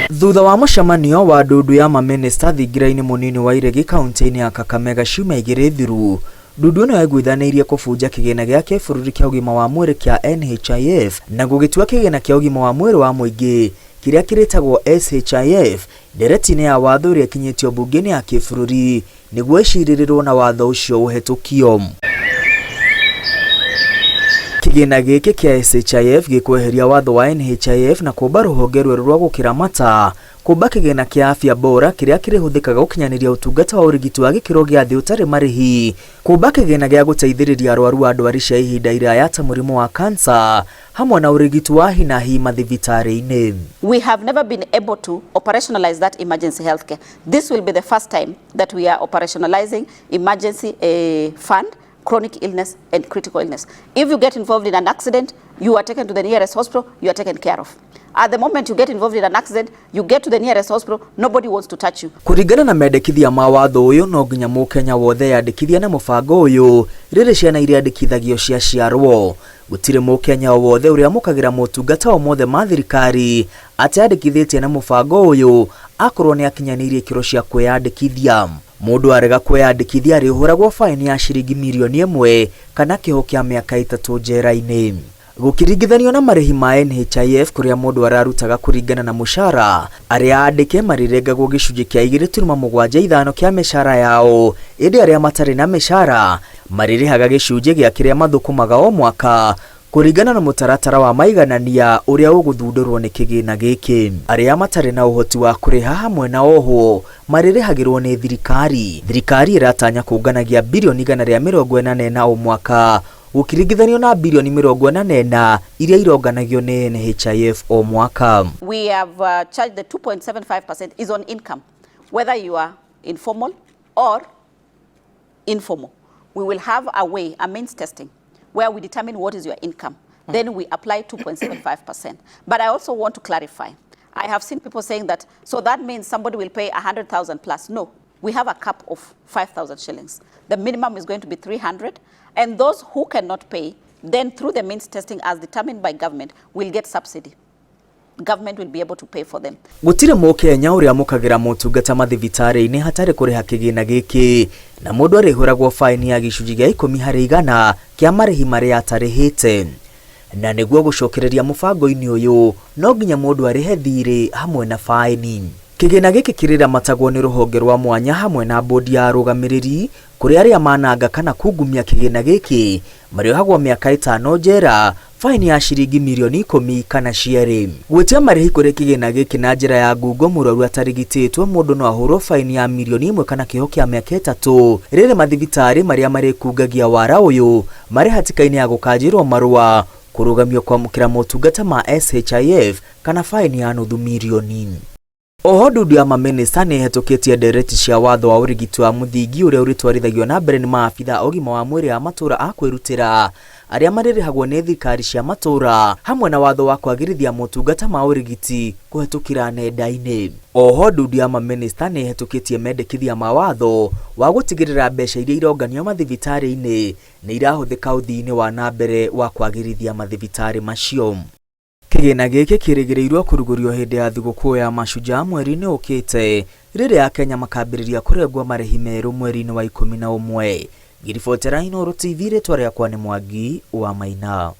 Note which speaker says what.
Speaker 1: Thutha wa mũcemanio wa ndundu ya mamĩnĩsta thingira-inĩ mũnini wa Iregi kaunti-inĩ ya Kakamega ciumia igĩrĩ thiru, ndundu ĩno yaiguithanĩirie kũbunja kĩgĩna gĩa kĩbũrũri kĩa ũgima wa mwĩrĩ kĩa NHIF na gũgĩtua kĩgĩna kĩa ũgima wa mwĩrĩ wa mũingĩ kĩrĩa kĩrĩtagwo SHIF ndereti-inĩ ya watho ũrĩa ĩkinyĩtio mbunge-inĩ ya kĩbũrũri nĩguo ĩcirĩrĩrwo na watho ũcio ũhetũkio. Kĩgĩna gĩkĩ kĩa SHIF gĩkweheria watho wa NHIF na kũmba rũhonge rwerũ rwa gũkĩramata, kũmba kĩgĩna kĩa afya bora kĩrĩa kĩrĩhũthĩkaga gũkinyanĩria ũtungata wa ũrigiti wa gĩkĩro gĩa thĩ ũtarĩ marĩhi, kũmba kĩgĩna gĩa gũteithĩrĩria arwaru a ndwari cia ihinda iraya ta mũrimũ wa cancer hamwe na ũrigiti wa hi na hi mathibitarĩ-inĩ.
Speaker 2: We have never been able to operationalize that emergency healthcare. This will be the first time that we are operationalizing emergency fund, chronic illness and critical illness. If you get involved in an accident, you are taken to the nearest hospital, you are taken care of. At the moment you get involved in an accident, you get to the nearest hospital, nobody wants to touch you.
Speaker 1: Kũringana na mendekithia ma watho ũyũ, no nginya mũkenya wothe yandĩkithia na mũbango ũyũ rĩrĩ ciana iria andĩkithagio cia ciarwo. Gũtirĩ mũkenya wothe ũrĩa amũkagĩra motungata o mothe ma thirikari atĩandĩkithĩtie na mũbango ũyũ akorwo nĩ akinyanĩirie ikĩro cia kwĩyandĩkithia. Mũndũ arega kwĩyandĩkithia arĩhũragwo faini ya ciringi mirioni 1 kana kĩoho kĩa mĩaka 3 njera-inĩ. Gũkĩringithanio na marĩhi ma NHIF kũrĩa mũndũ ararutaga kũringana na mũcara, arĩa andĩke marĩrengagwo gĩcunjĩ kĩa 2.75 kĩa mĩcara yao, ĩndĩ arĩa matarĩ na mĩcara marĩrĩhaga gĩcunjĩ gĩa kĩrĩa mathũkũmaga o mwaka kũringana na mũtaratara wa maiganania ũrĩa ũgũthundũrwo nĩ kĩgĩna gĩkĩ. Arĩa matarĩ na ũhoti wa kũrĩha hamwe na oho marĩrĩhagĩrwo nĩ thirikari. Thirikari ĩratanya kũnganagia birioni 144 o mwaka gũkĩringithanio na birioni 44 iria ironganagio nĩ NHIF o mwaka.
Speaker 2: We have charged the 2.75% is on income, whether you are informal or informal. We will have a means testing where we determine what is your income. Then we apply 2.75%. But I also want to clarify. I have seen people saying that, so that means somebody will pay 100,000 plus. No, we have a cap of 5,000 shillings. The minimum is going to be 300. And those who cannot pay, then through the means testing as determined by government, will get subsidy. Government will be able to pay for them.
Speaker 1: Gũtirĩ mũkenya ũrĩa amũkagĩra motungata mathibitarĩ-inĩ hatarĩ kũrĩha kĩgĩna gĩkĩ, na mũndũ arĩhũragwo faini ya gĩcunjĩ gĩa 10% kĩa marĩhi marĩa atarĩhĩte. Na nĩguo gũcokereria mũbango-inĩ ũyũ, no nginya mũndũ arĩhe thirĩ hamwe na faini. Kĩgĩna gĩkĩ kĩrĩramatagwo nĩ rũhonge rwa mwanya hamwe na bodi ya arũgamĩrĩri, kũrĩ arĩa mananga kana kungumia kĩgĩna gĩkĩ marĩohagwo mĩaka 5 njera, faini ya ciringi mirioni 10 kana ciarĩ. Gwĩtia marĩhi kũrĩ kĩgĩna gĩkĩ na njĩra ya ngungo mũrwaru atarigitĩtwo, mũndũ no ahũrwo faini ya mirioni 1 kana kĩoho kĩa mĩaka 3 rĩrĩ mathibitarĩ marĩa marĩkungagia wara ũyũ marĩ hatĩka-inĩ ya gũkanjĩrwo marũa kũrũgamio kwamũkĩra motungata ma SHIF kana faini ya nuthu mirioni. Oho ndundu ya mamĩnĩsta nĩ ĩhetũkĩtie ndereti cia watho wa ũrigiti wa mũthingi ũrĩa ũrĩtwarithagio na mbere nĩ maabitha ũgima wa mwĩrĩ a matũra a kwĩrutĩra arĩa marĩrĩhagwo nĩ thirikari cia matũra, hamwe na watho wa kwagĩrithia motungata ma ũrigiti kũhetũkĩra nenda-inĩ. Oho ndundu ya mamĩnĩsta nĩ ĩhetũkĩtie mendekithia ma watho wa gũtigĩrĩra mbeca iria ironganio mathibitarĩ-inĩ nĩ irahũthĩka ũthii-inĩ wa na mbere wa kwagĩrithia mathibitarĩ macio. Kĩgĩna gĩkĩ kĩrĩgĩrĩirwo kũrugũrio hĩndĩ ya thigũkũ ya Mashujaa mweri-inĩ ũkĩte, rĩrĩa Akenya makambĩrĩria kũrengwo marĩhi merũ mweri-inĩ wa 11. Ngiribotera Inooro TV, rĩtwa rĩakwa nĩ Mwangi wa Maina.